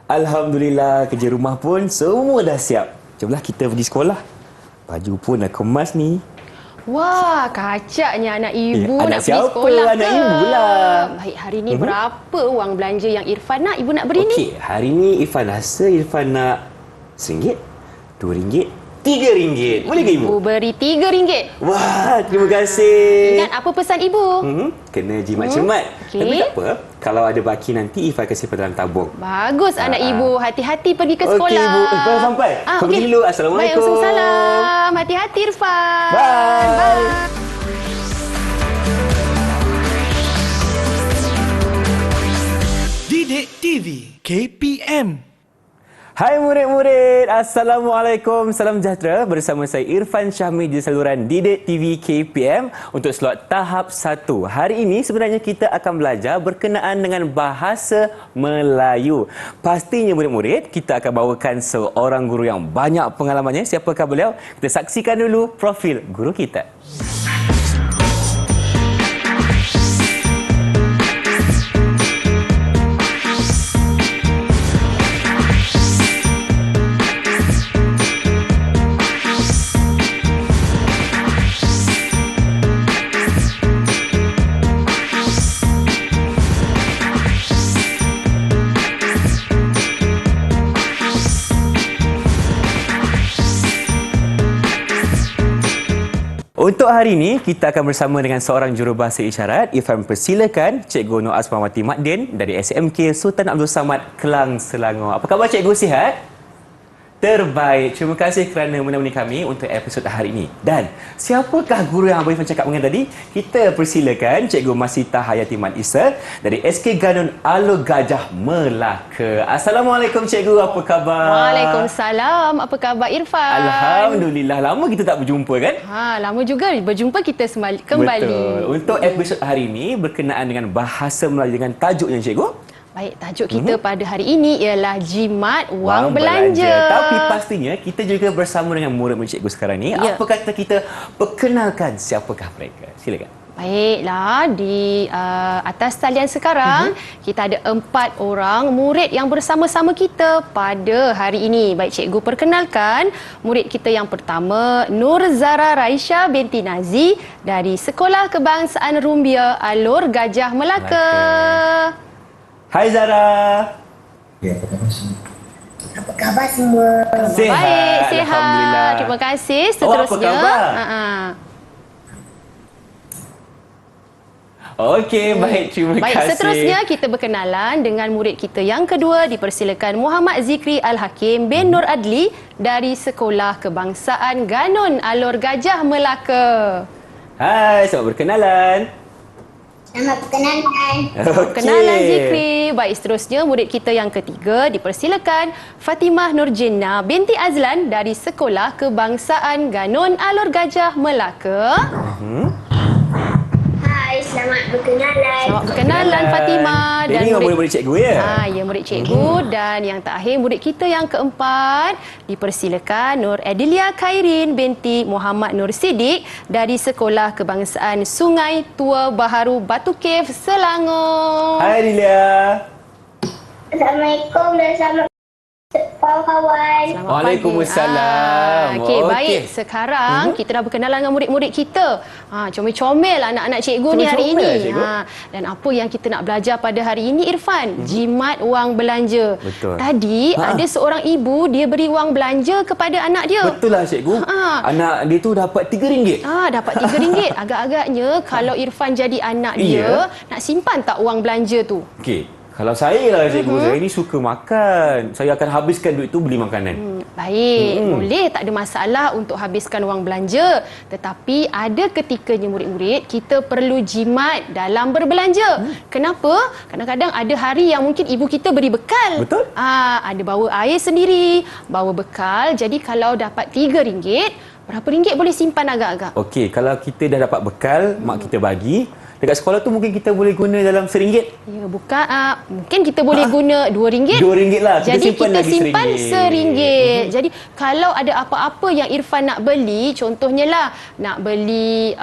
Alhamdulillah, kerja rumah pun semua dah siap. Jomlah kita pergi sekolah. Baju pun dah kemas ni. Wah, kacaknya anak ibu anak nak pergi siapa? sekolah ke? Anak ibu lah. Baik, hari ni berapa wang belanja yang Irfan nak? Ibu nak beri ni? Okey, hari ni Irfan rasa Irfan nak RM1, RM2, RM3. Boleh ke ibu? Ibu beri RM3. Wah, terima kasih. Ingat apa pesan ibu? Kena jimat cermat. Okey. Tapi tak apa. Kalau ada baki nanti, Irfan akan simpan dalam tabung. Bagus anak ibu. Hati-hati pergi ke sekolah. Okey, ibu. Kau dah sampai? Kau pergi dulu. Assalamualaikum. Baik, Waalaikumsalam. Hati-hati, Irfan. Bye. Bye. Didik TV KPM. Hai murid-murid, Assalamualaikum, salam sejahtera. Bersama saya Irfan Syahmi di saluran Didik TV KPM untuk slot tahap 1. Hari ini sebenarnya kita akan belajar berkenaan dengan bahasa Melayu. Pastinya murid-murid, kita akan bawakan seorang guru yang banyak pengalamannya. Siapakah beliau? Kita saksikan dulu profil guru kita. Untuk hari ini, kita akan bersama dengan seorang jurubahasa isyarat. Irfan persilakan Cikgu Nur Asmawati Makdin dari SMK Sultan Abdul Samad, Kelang, Selangor. Apa khabar Cikgu, sihat? Terbaik. Terima kasih kerana menemani kami untuk episod hari ini. Dan siapakah guru yang Abang Irfan cakap dengan tadi? Kita persilakan Cikgu Masita Hayati Mat Isa dari SK Ganun Alor Gajah, Melaka. Assalamualaikum Cikgu, apa khabar? Waalaikumsalam. Apa khabar Irfan? Alhamdulillah. Lama kita tak berjumpa kan? Lama juga berjumpa kita kembali. Betul. Untuk episod hari ini berkenaan dengan bahasa Melayu dengan tajuknya Cikgu. Baik, tajuk kita pada hari ini ialah jimat wang belanja. Tapi pastinya kita juga bersama dengan murid-murid cikgu sekarang ni. Ya. Apa kata kita perkenalkan siapakah mereka? Silakan. Baiklah, di atas talian sekarang kita ada 4 orang murid yang bersama-sama kita pada hari ini. Baik, cikgu perkenalkan murid kita yang pertama, Nur Zara Raisha binti Nazi dari Sekolah Kebangsaan Rumbia, Alor Gajah, Melaka. Hai Zara. Ya, apa khabar semua? Sihat. Baik, sihat. Alhamdulillah. Terima kasih. Awak apa Seterusnya. khabar? Okey, baik. Terima Baik, kasih. seterusnya kita berkenalan dengan murid kita yang kedua. Dipersilakan Muhammad Zikri Al-Hakim bin Nur Adli dari Sekolah Kebangsaan Ganun, Alor Gajah, Melaka. Hai, selamat berkenalan. Selamat berkenalan. Perkenalan Zikri. Baik, seterusnya murid kita yang ketiga. Dipersilakan Fatimah Nur Jinnah binti Azlan dari Sekolah Kebangsaan Ganun, Alor Gajah, Melaka. Hai, selamat berkenalan. Selamat berkenalan Fatimah. Ini murid-murid cikgu ya? Ya, murid cikgu. Dan yang terakhir murid kita yang keempat, dipersilakan Nur Edilia Khairin binti Muhammad Nur Siddiq dari Sekolah Kebangsaan Sungai Tua Baharu, Batu Cave, Selangor. Hai Edilia. Assalamualaikum dan selamat kawan-kawan. Selamat Waalaikumsalam. pagi. Okey, Okey. baik. Sekarang kita dah berkenalan dengan murid-murid kita. Comel-comel anak-anak cikgu ni hari Comel-comel, ini. cikgu. Dan apa yang kita nak belajar pada hari ini, Irfan? Jimat wang belanja. Betul. Tadi ada seorang ibu, dia beri wang belanja kepada anak dia. Betul lah cikgu. Anak dia tu dapat RM3. Dapat RM3. Agak-agaknya kalau Irfan jadi anak dia, nak simpan tak wang belanja tu? Okey. Kalau saya lah cikgu, saya ni suka makan. Saya akan habiskan duit tu beli makanan. Baik, boleh, tak ada masalah untuk habiskan wang belanja. Tetapi ada ketikanya murid-murid, kita perlu jimat dalam berbelanja. Kenapa? Kadang-kadang ada hari yang mungkin ibu kita beri bekal. Betul. Ada bawa air sendiri, bawa bekal. Jadi kalau dapat RM3, berapa ringgit boleh simpan agak-agak? Okey, kalau kita dah dapat bekal, mak kita bagi. Dekat sekolah tu mungkin kita boleh guna dalam RM1. Ya, bukan. Mungkin kita boleh guna RM2. RM2 lah. Kita Jadi simpan kita lagi simpan RM1. RM1. Jadi kalau ada apa-apa yang Irfan nak beli, contohnya lah nak beli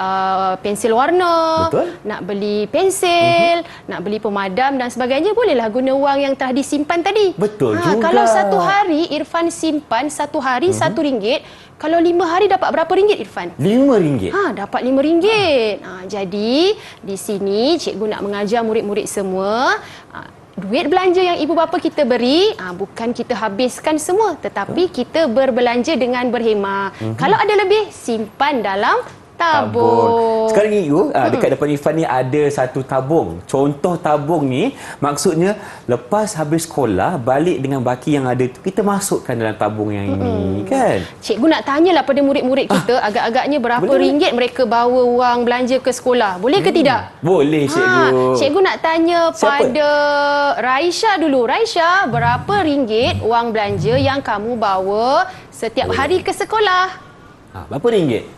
pensil warna, Betul. nak beli pensil, nak beli pemadam dan sebagainya, bolehlah guna wang yang telah disimpan tadi. Betul juga. Kalau satu hari Irfan simpan satu hari RM1, kalau 5 hari dapat berapa ringgit Irfan? RM5. Dapat RM5. Jadi di sini cikgu nak mengajar murid-murid semua, duit belanja yang ibu bapa kita beri, bukan kita habiskan semua, tetapi kita berbelanja dengan berhemah. Kalau ada lebih, simpan dalam tabung. Sekarang ni dekat depan Irfan ni ada satu tabung. Contoh tabung ni maksudnya lepas habis sekolah balik dengan baki yang ada tu kita masukkan dalam tabung yang ini kan. Cikgu nak tanyalah pada murid-murid kita agak-agaknya berapa boleh. ringgit mereka bawa wang belanja ke sekolah. Boleh ke tidak? Boleh cikgu. Cikgu nak tanya Siapa? pada Raisha dulu. Raisha, berapa ringgit wang belanja yang kamu bawa setiap hari ke sekolah? Berapa ringgit?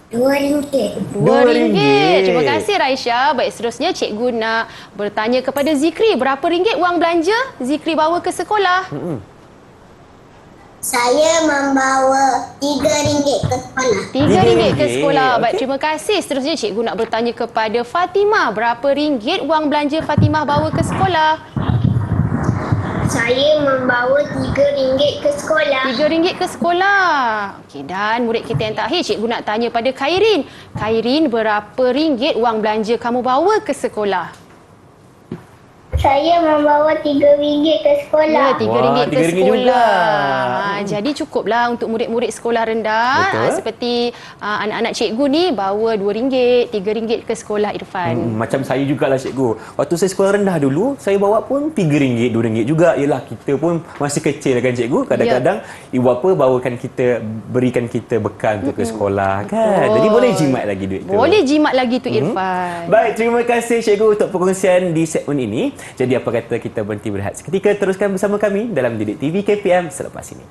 RM2. RM2. Terima kasih Raisha. Baik, seterusnya cikgu nak bertanya kepada Zikri. Berapa ringgit wang belanja Zikri bawa ke sekolah? Saya membawa RM3 ke sekolah. RM3 ke RM3, sekolah. Baik, okey. terima kasih. Seterusnya cikgu nak bertanya kepada Fatimah. Berapa ringgit wang belanja Fatimah bawa ke sekolah? Saya membawa RM3 ke sekolah. RM3 ke sekolah. Okey, dan murid kita yang terakhir, cikgu nak tanya pada Khairin. Khairin, berapa ringgit wang belanja kamu bawa ke sekolah? Saya membawa RM3 ke sekolah. Ya, RM3 Wah, ke RM3 sekolah. juga. Jadi cukuplah untuk murid-murid sekolah rendah. Betul. Seperti anak-anak cikgu ni bawa RM2, RM3 ke sekolah Irfan. Macam saya jugalah cikgu. Waktu saya sekolah rendah dulu, saya bawa pun RM3, RM2 juga. Yalah, kita pun masih kecil kan cikgu. Kadang-kadang ibu bapa bawakan kita, berikan kita bekal untuk ke sekolah kan. Jadi boleh jimat lagi duit tu. Boleh jimat lagi tu Irfan. Baik, terima kasih cikgu untuk perkongsian di segmen ini. Jadi apa kata kita berhenti berehat seketika, teruskan bersama kami dalam Didik TV KPM selepas ini.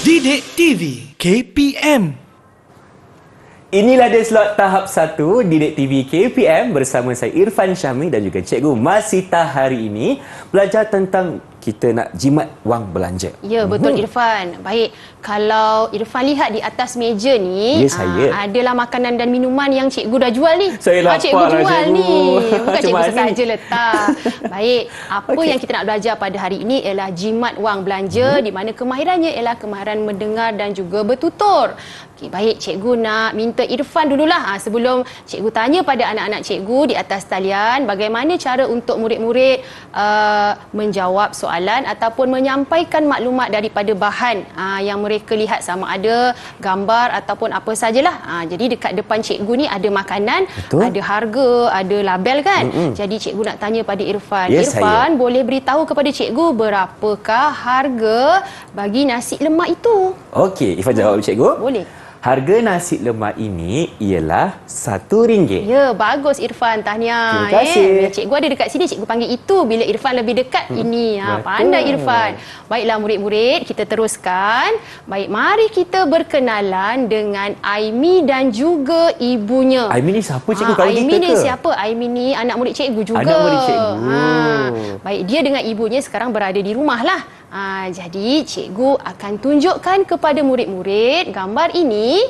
Didik TV KPM. Inilah dia slot tahap 1 Didik TV KPM bersama saya Irfan Syamil dan juga Cikgu Masita hari ini belajar tentang kita nak jimat wang belanja. Ya, betul Irfan. Baik, kalau Irfan lihat di atas meja ni, Ya, saya. adalah makanan dan minuman yang cikgu dah jual ni. Saya lapar Cikgu lah, jual cikgu. ni. Bukan Macam cikgu mana? sahaja letak. Baik, apa Okey. yang kita nak belajar pada hari ini ialah jimat wang belanja di mana kemahirannya ialah kemahiran mendengar dan juga bertutur. Okey, baik, cikgu nak minta Irfan dululah sebelum cikgu tanya pada anak-anak cikgu di atas talian bagaimana cara untuk murid-murid menjawab soalan ataupun menyampaikan maklumat daripada bahan yang mereka lihat, sama ada gambar ataupun apa sajalah. Jadi dekat depan cikgu ni ada makanan, Betul. ada harga, ada label kan. Jadi cikgu nak tanya pada Irfan. Ya, Irfan, boleh beritahu kepada cikgu berapakah harga bagi nasi lemak itu? Okey, Ifan jawab cikgu. Boleh. Harga nasi lemak ini ialah RM1. Ya, bagus Irfan. Tahniah. Terima kasih. Bila cikgu ada dekat sini, cikgu panggil itu. Bila Irfan lebih dekat, ini. betul. Pandai Irfan. Baiklah murid-murid, kita teruskan. Baik, mari kita berkenalan dengan Aimi dan juga ibunya. Aimi ni siapa cikgu? Kawan Aimi kita ni ke? siapa? Aimi ni anak murid cikgu juga. Anak murid cikgu. Baik, dia dengan ibunya sekarang berada di rumah lah. Jadi cikgu akan tunjukkan kepada murid-murid gambar ini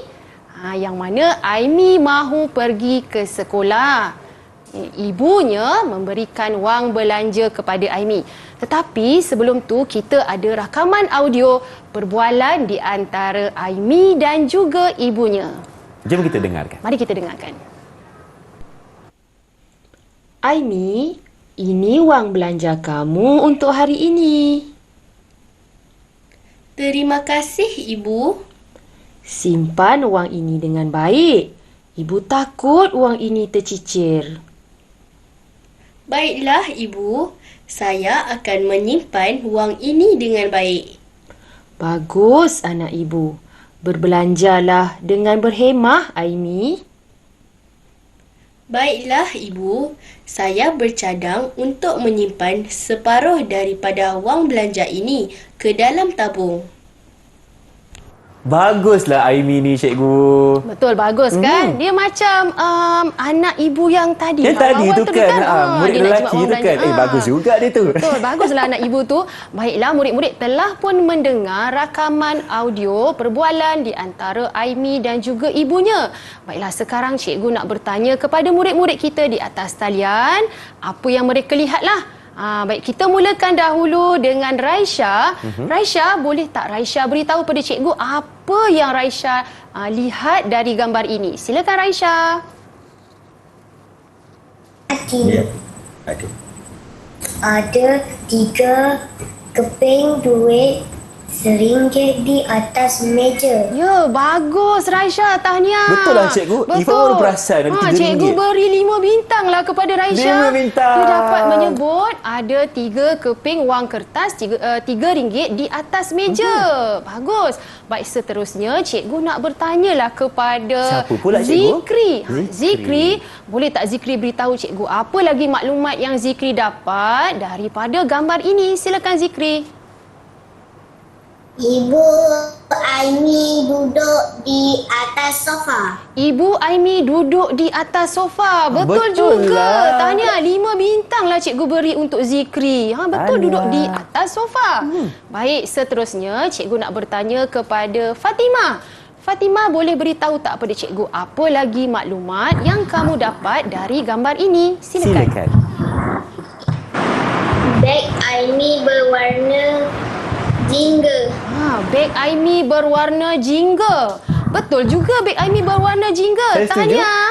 yang mana Aimi mahu pergi ke sekolah. Ibunya memberikan wang belanja kepada Aimi. Tetapi sebelum tu kita ada rakaman audio perbualan di antara Aimi dan juga ibunya. Jom kita dengarkan. Mari kita dengarkan. Aimi, ini wang belanja kamu untuk hari ini. Terima kasih, Ibu. Simpan wang ini dengan baik. Ibu takut wang ini tercicir. Baiklah, Ibu. Saya akan menyimpan wang ini dengan baik. Bagus anak ibu. Berbelanjalah dengan berhemah, Aimi. Baiklah, Ibu. Saya bercadang untuk menyimpan separuh daripada wang belanja ini ke dalam tabung. Baguslah Aimi ni, cikgu. Betul, bagus kan? Dia macam anak ibu yang tadi. Yang tadi awal tu kan, murid dia nak lelaki jimat tu wang kan. belanja. Bagus juga dia tu. Betul, baguslah anak ibu tu. Baiklah, murid-murid telah pun mendengar rakaman audio perbualan di antara Aimi dan juga ibunya. Baiklah, sekarang cikgu nak bertanya kepada murid-murid kita di atas talian, apa yang mereka lihatlah. Baik, kita mulakan dahulu dengan Raisya. Raisya, boleh tak Raisya beritahu pada cikgu apa yang Raisya lihat dari gambar ini? Silakan Raisya. Ada. Ada. Ada 3 keping duit RM1 di atas meja. Ya, bagus Raisya, tahniah. Betul lah, cikgu. Ifah baru perasan ada RM3. Cikgu beri 5 bintang lah kepada Raisya. 5 bintang. Dia dapat menyebut ada 3 keping wang kertas RM3 di atas meja. Bagus. Baik, seterusnya cikgu nak bertanyalah kepada Siapa pula, cikgu? Zikri. Zikri. Zikri, boleh tak Zikri beritahu cikgu apa lagi maklumat yang Zikri dapat daripada gambar ini? Silakan Zikri. Ibu Aimi duduk di atas sofa. Ibu Aimi duduk di atas sofa. Betul betul juga. lah. Tahniah, 5 bintang lah cikgu beri untuk Zikri. Betul, duduk di atas sofa. Baik, seterusnya cikgu nak bertanya kepada Fatimah. Fatimah, boleh beritahu tak pada cikgu apa lagi maklumat yang kamu dapat dari gambar ini? Silakan. Beg Aimi berwarna jingga. Beg Aimi berwarna jingga. Betul juga beg Aimi berwarna jingga. Saya setuju. Tahniah.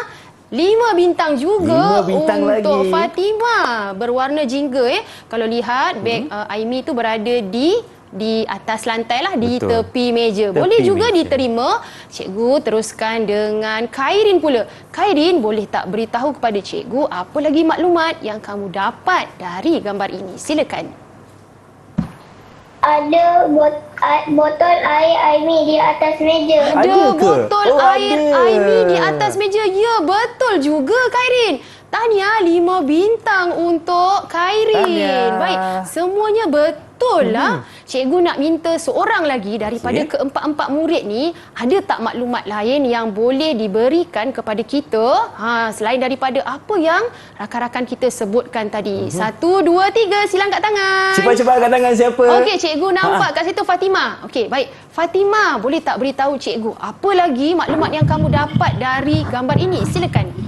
5 bintang juga 5 bintang untuk lagi. Fatimah. Berwarna jingga. Kalau lihat beg Aimi tu berada di atas lantai lah, di Betul. tepi meja. Tepi Boleh juga meja. diterima. Cikgu teruskan dengan Khairin pula. Khairin, boleh tak beritahu kepada cikgu apa lagi maklumat yang kamu dapat dari gambar ini? Silakan. Ada botol air Aimi di atas meja. Ada Ada ke? botol Oh, air ada. Aimi di atas meja. Ya, betul juga Khairin. Tahniah, 5 bintang untuk Khairin. Tahniah. Baik, semuanya betul lah. Cikgu nak minta seorang lagi daripada Okey. keempat-empat murid ni, ada tak maklumat lain yang boleh diberikan kepada kita selain daripada apa yang rakan-rakan kita sebutkan tadi? 1, 2, 3, sila angkat tangan. Cepat-cepat angkat tangan siapa? Okey, cikgu nampak kat situ Fatimah. Okey, baik. Fatimah, boleh tak beritahu cikgu apa lagi maklumat yang kamu dapat dari gambar ini? Silakan.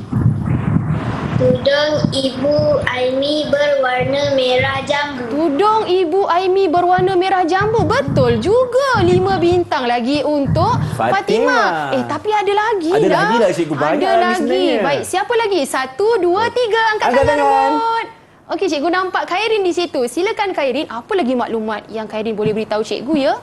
Tudung Ibu Aimi berwarna merah jambu. Tudung Ibu Aimi berwarna merah jambu. Betul juga. 5 bintang lagi untuk Fatimah. Fatimah. Tapi ada lagi Ada lah. lagi lah, cikgu. Banyak Ada lagi lagi. sebenarnya. Baik, siapa lagi? 1, 2, 3. Angkat Angkat tangan. tangan. Rebut. Okey, cikgu nampak Khairin di situ. Silakan Khairin. Apa lagi maklumat yang Khairin boleh beritahu cikgu ya?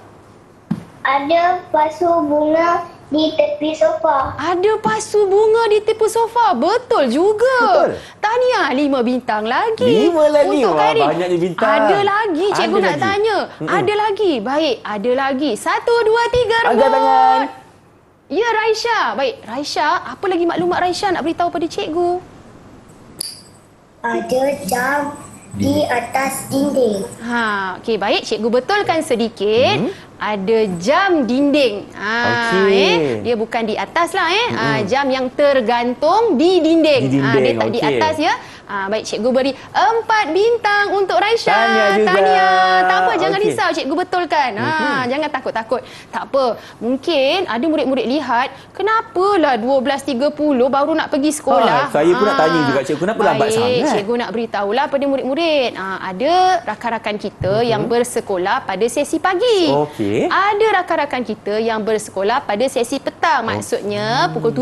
Ada pasu bunga di tepi sofa. Ada pasu bunga di tepi sofa. Betul juga. Betul. Tahniah, 5 bintang lagi. 5 lagi. Untuk Wah, Khairin. banyaknya bintang. Ada lagi. Cikgu Ada nak lagi. tanya. Ada lagi. Baik, ada lagi. 1, 2, 3, rebut. Angkat tangan. Ya, Raisya. Baik, Raisya, apa lagi maklumat Raisya nak beritahu pada cikgu? Ada jam di atas dinding. Okey, baik. Cikgu betulkan sedikit. Ada jam dinding. Okey. Dia bukan di atas lah. Jam yang tergantung di dinding. Di dinding, Dia tak di okey. atas ya. Baik, cikgu beri 4 bintang untuk Raisya. Tahniah juga. Tahniah. Tak apa, jangan Okey. risau. Cikgu betulkan. Jangan takut-takut. Tak apa. Mungkin ada murid-murid lihat, kenapalah 12.30 baru nak pergi sekolah. Saya pun nak tanya juga, cikgu, kenapa lambat Baik, sangat? cikgu nak beritahulah pada murid-murid. Ada rakan-rakan kita yang bersekolah pada sesi pagi. Okey. Ada rakan-rakan kita yang bersekolah pada sesi petang. Maksudnya pukul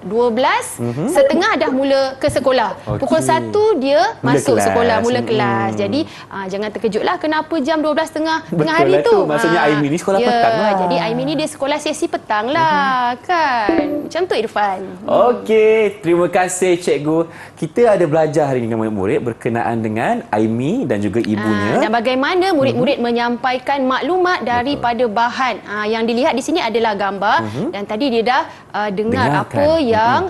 12 setengah dah mula ke sekolah. sekolah. Okey. Pukul 1 dia Mula masuk kelas. sekolah, mula kelas. Jadi jangan terkejutlah kenapa jam 12.30 tengah Betul hari lah tu. tu. Maksudnya Aimi ni sekolah petang lah. Jadi Aimi ni dia sekolah sesi petang lah kan. Macam tu Irfan. Okey, terima kasih cikgu. Kita ada belajar hari ini dengan murid-murid berkenaan dengan Aimi dan juga ibunya. Dan bagaimana murid-murid menyampaikan maklumat daripada bahan. Yang dilihat di sini adalah gambar dan tadi dia dah dengar Dengarkan. apa yang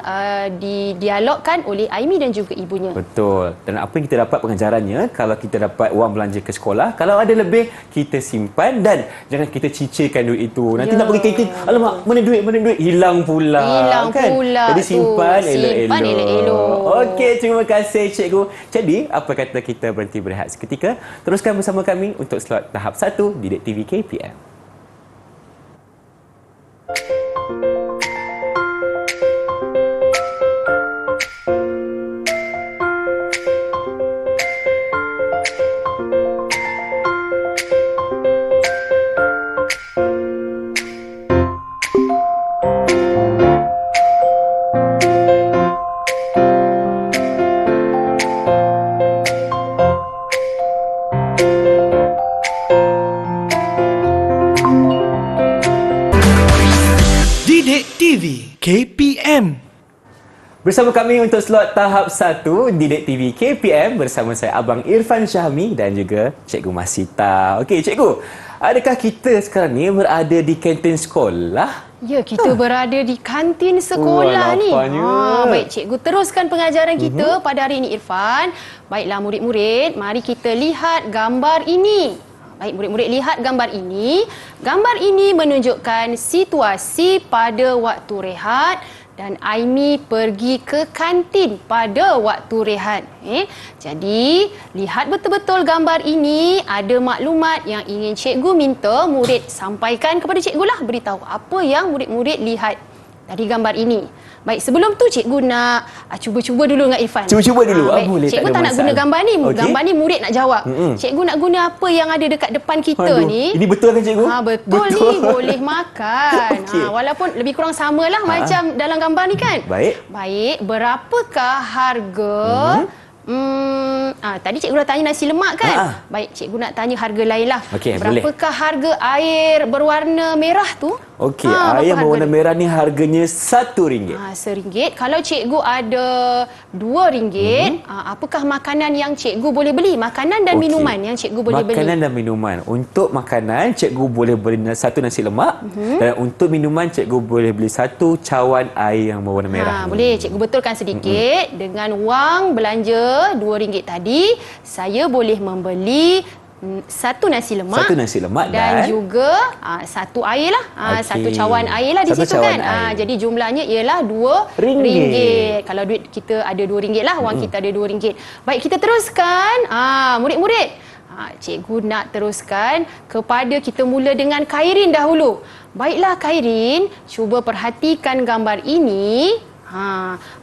didialogkan oleh Aimi dan juga ibunya. Betul. Dan apa yang kita dapat pengajarannya, kalau kita dapat wang belanja ke sekolah, kalau ada lebih, kita simpan dan jangan kita cicirkan duit itu. Nanti Ya. nak pergi kantin, alamak, mana duit, hilang pula. Hilang kan? pula Jadi tu. simpan Simpan elok-elok. elok-elok. Okey, terima kasih cikgu. Jadi, apa kata kita berhenti berehat seketika? Teruskan bersama kami untuk slot tahap 1 Didik TV KPM. Didik TV KPM. Bersama kami untuk slot tahap 1 Didik TV KPM bersama saya Abang Irfan Syahmi dan juga Cikgu Masita. Okey, Cikgu, adakah kita sekarang ni berada di kantin sekolah? Ya, kita berada di kantin sekolah ni. lapanya. Baik, cikgu teruskan pengajaran kita pada hari ini Irfan. Baiklah murid-murid, mari kita lihat gambar ini. Baik, murid-murid lihat gambar ini. Gambar ini menunjukkan situasi pada waktu rehat dan Aimi pergi ke kantin pada waktu rehat. Jadi, lihat betul-betul gambar ini. Ada maklumat yang ingin cikgu minta murid sampaikan kepada cikgu lah. Beritahu apa yang murid-murid lihat dari gambar ini. Baik, sebelum tu cikgu nak cuba-cuba dulu dengan Irfan. Cuba-cuba dulu. Baik, Boleh, cikgu tak ada tak nak guna masalah. gambar ni. Okey. Gambar ni murid nak jawab. Cikgu nak guna apa yang ada dekat depan kita Aduh, ni. ini betul kan cikgu? Betul ni, boleh makan. Okey. Walaupun lebih kurang samalah macam dalam gambar ni kan. Baik. Baik, berapakah harga tadi cikgu dah tanya nasi lemak kan? Baik, cikgu nak tanya harga lain lah. Okey, boleh. Berapakah harga air berwarna merah tu? Okey, berapa air harga berwarna dia? merah ni harganya RM1. RM1. Kalau cikgu ada RM2, apakah makanan yang cikgu boleh beli? Makanan dan Okey. minuman yang cikgu boleh beli. Makanan dan minuman. Untuk makanan, cikgu boleh beli satu nasi lemak. Dan untuk minuman, cikgu boleh beli satu cawan air yang berwarna merah. Boleh cikgu betulkan sedikit. Dengan wang belanja RM2 tadi, saya boleh membeli satu nasi lemak. Satu nasi lemak dan juga satu air lah. Okey. Satu cawan air lah di Satu situ cawan kan. air. Jadi jumlahnya ialah Ringgit. RM2. Kalau duit kita ada RM2 lah, wang kita ada RM2. Baik, kita teruskan. Murid-murid, cikgu nak teruskan kepada kita mula dengan Khairin dahulu. Baiklah Khairin, cuba perhatikan gambar ini.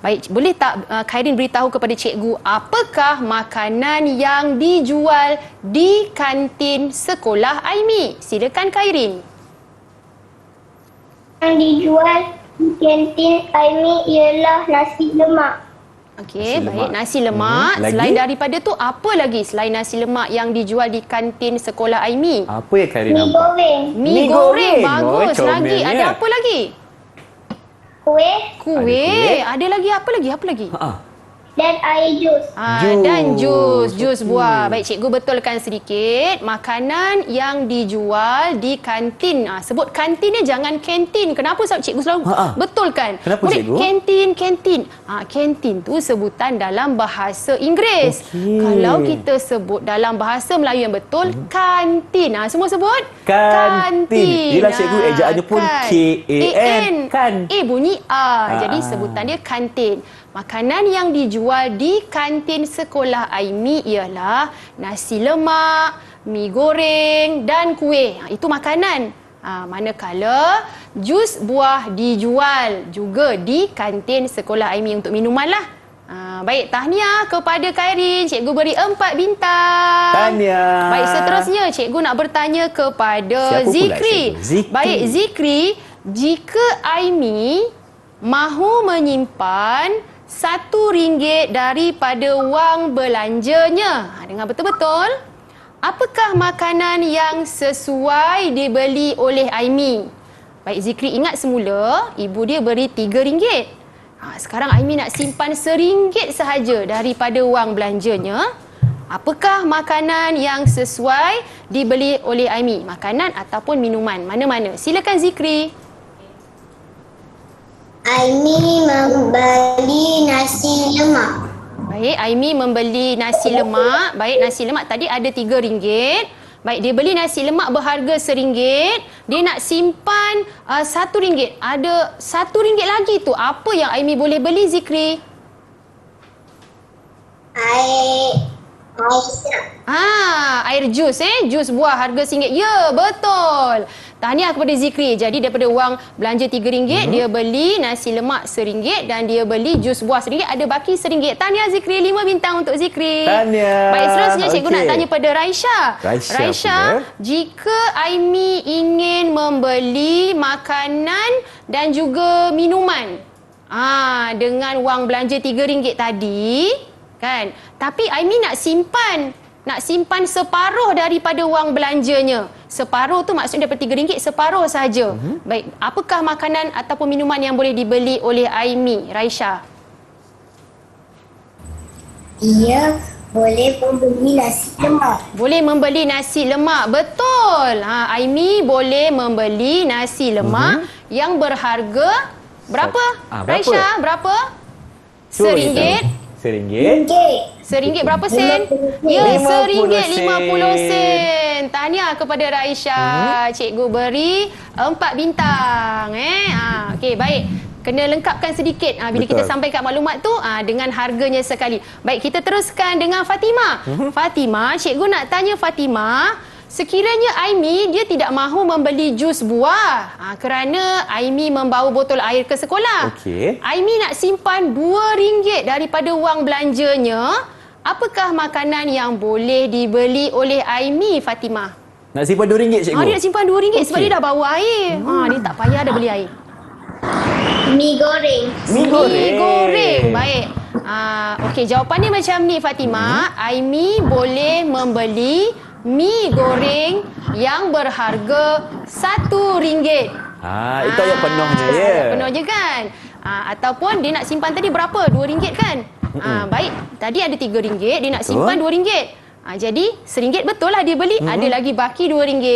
Baik, boleh tak Khairin beritahu kepada cikgu apakah makanan yang dijual di kantin sekolah Aimi? Silakan Khairin. Yang dijual di kantin Aimi ialah nasi lemak. Okey, Nasi baik, lemak. nasi lemak. Lagi? Selain daripada tu, apa lagi selain nasi lemak yang dijual di kantin sekolah Aimi? Apa yang Khairin Mi nampak? goreng, Mi Mi goreng, goreng. bagus. Oh, Lagi, comelnya. ada apa lagi? kuih Kuih. Ada lagi, apa lagi? Apa lagi? dan air jus. Dan jus Okey. buah. Baik, cikgu betulkan sedikit. Makanan yang dijual di kantin. Sebut kantin ni, jangan kantin. Kenapa cikgu selalu betulkan? Kenapa, Murid, cikgu? kantin. Kantin tu sebutan dalam bahasa Inggeris. Okey. Kalau kita sebut dalam bahasa Melayu yang betul, kantin. Semua sebut? Kantin. Yelah, cikgu, ejaannya pun K-A-N. Kan. Bunyi A. Jadi sebutan dia kantin. Makanan yang dijual di kantin sekolah Aimi ialah nasi lemak, mi goreng dan kuih. Itu makanan. Manakala jus buah dijual juga di kantin sekolah Aimi untuk minuman lah. Baik, tahniah kepada Khairin. Cikgu beri 4 bintang. Tahniah. Baik, seterusnya cikgu nak bertanya kepada Siapa pula, Zikri. cikgu? Zikri. Baik, Zikri, jika Aimi mahu menyimpan RM1 daripada wang belanjanya. Dengar betul-betul. Apakah makanan yang sesuai dibeli oleh Aimi? Baik, Zikri ingat semula ibu dia beri RM3. Sekarang Aimi nak simpan RM1 sahaja daripada wang belanjanya. Apakah makanan yang sesuai dibeli oleh Aimi? Makanan ataupun minuman? Mana-mana? Silakan Zikri. Aimi membeli nasi lemak. Baik, Aimi membeli nasi lemak. Baik, nasi lemak tadi ada RM3. Baik, dia beli nasi lemak berharga RM1. Dia nak simpan RM1. Ada RM1 lagi tu. Apa yang Aimi boleh beli, Zikri? Air jus jus buah harga RM1. Ya, betul. Tahniah kepada Zikri. Jadi daripada wang belanja RM3, dia beli nasi lemak RM1 dan dia beli jus buah RM1. Ada baki RM1. Tahniah Zikri, 5 bintang untuk Zikri. Tahniah. Baik, seterusnya cikgu nak tanya pada Raisha. Raisha, jika Aimi ingin membeli makanan dan juga minuman dengan wang belanja RM3 tadi, kan? Tapi Aimi nak simpan separuh daripada wang belanjanya. Separuh tu maksudnya daripada RM3, separuh saja. Baik, apakah makanan ataupun minuman yang boleh dibeli oleh Aimi, Raisha? Dia boleh membeli nasi lemak. Boleh membeli nasi lemak, betul. Aimi boleh membeli nasi lemak yang berharga berapa? Raisha, berapa? RM1. RM1 berapa sen? Ya, RM1.50. Tahniah kepada Raisha. Cikgu beri 4 bintang. Okey, baik. Kena lengkapkan sedikit bila kita sampaikan maklumat tu dengan harganya sekali. Baik, kita teruskan dengan Fatimah. Fatimah, cikgu nak tanya Fatimah. Sekiranya Aimi dia tidak mahu membeli jus buah kerana Aimi membawa botol air ke sekolah. Aimi nak simpan RM2 daripada wang belanjanya. Apakah makanan yang boleh dibeli oleh Aimi, Fatimah? Nak simpan RM2, cikgu? Dia nak simpan RM2 sebab dia dah bawa air. Dia tak payah dah beli air. Mi goreng. Mi goreng. Baik. Okey, jawapannya macam ni, Fatimah. Aimi boleh membeli mi goreng yang berharga RM1. Itu ayat penuhnya ya. Penuhnya kan. Ataupun dia nak simpan tadi berapa? RM2 kan? Baik, tadi ada RM3, dia nak simpan RM2. Jadi RM1 betul lah dia beli. Ada lagi baki RM2.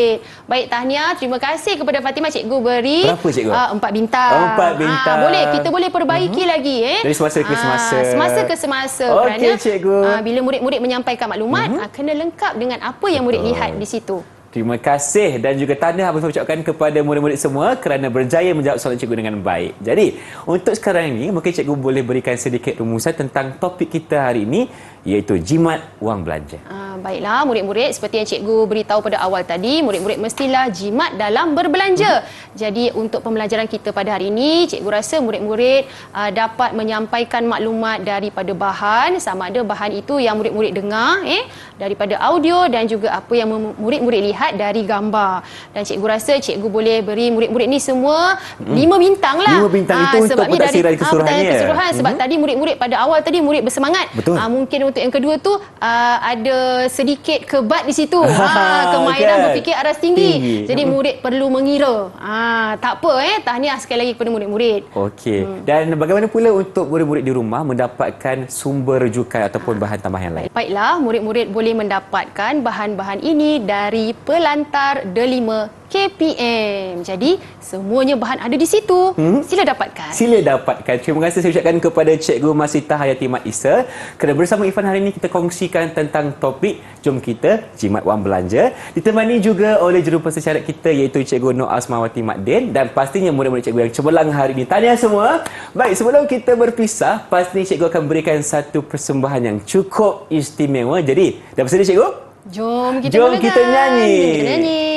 Baik, tahniah. Terima kasih kepada Fatimah. Cikgu beri berapa, cikgu? 4 bintang. 4 bintang. Boleh, kita boleh perbaiki lagi. Dari semasa ke semasa. Semasa ke semasa. Okey, Kerana cikgu. Bila murid-murid menyampaikan maklumat, kena lengkap dengan apa yang murid lihat di situ. Terima kasih dan juga tahniah abang ucapkan kepada murid-murid semua kerana berjaya menjawab soalan cikgu dengan baik. Jadi, untuk sekarang ini mungkin cikgu boleh berikan sedikit rumusan tentang topik kita hari ini, iaitu jimat wang belanja. Baiklah murid-murid, seperti yang cikgu beritahu pada awal tadi, murid-murid mestilah jimat dalam berbelanja. Jadi untuk pembelajaran kita pada hari ini, cikgu rasa murid-murid dapat menyampaikan maklumat daripada bahan, sama ada bahan itu yang murid-murid dengar daripada audio dan juga apa yang murid-murid lihat dari gambar. Dan cikgu rasa cikgu boleh beri murid-murid ni semua 5 bintang lah. 5 bintang itu untuk pentadbiran dari keseluruhannya. Sebab tadi murid-murid pada awal tadi murid bersemangat. Betul. Mungkin untuk yang kedua tu ada sedikit kebat di situ. Kemainan berfikir aras tinggi. Jadi murid perlu mengira. Tak apa tahniah sekali lagi kepada murid-murid. Okey. Dan bagaimana pula untuk murid-murid di rumah mendapatkan sumber rujukan ataupun bahan tambahan yang lain? Baiklah, murid-murid boleh mendapatkan bahan-bahan ini dari Pelantar Delima KPM. Jadi, semuanya bahan ada di situ. Sila dapatkan. Sila dapatkan. Terima kasih saya ucapkan kepada Cikgu Masitah Hayati Mat Isa kerana bersama Ifan hari ini kita kongsikan tentang topik Jom Kita Jimat Wang Belanja. Ditemani juga oleh jurupersyarat kita iaitu Cikgu Nur Asmawati Mat Din dan pastinya murid-murid cikgu yang cemerlang hari ini. Tahniah semua. Baik, sebelum kita berpisah, pastinya cikgu akan berikan satu persembahan yang cukup istimewa. Jadi, dah bersedia cikgu? Jom kita nyanyi. Kita nyanyi.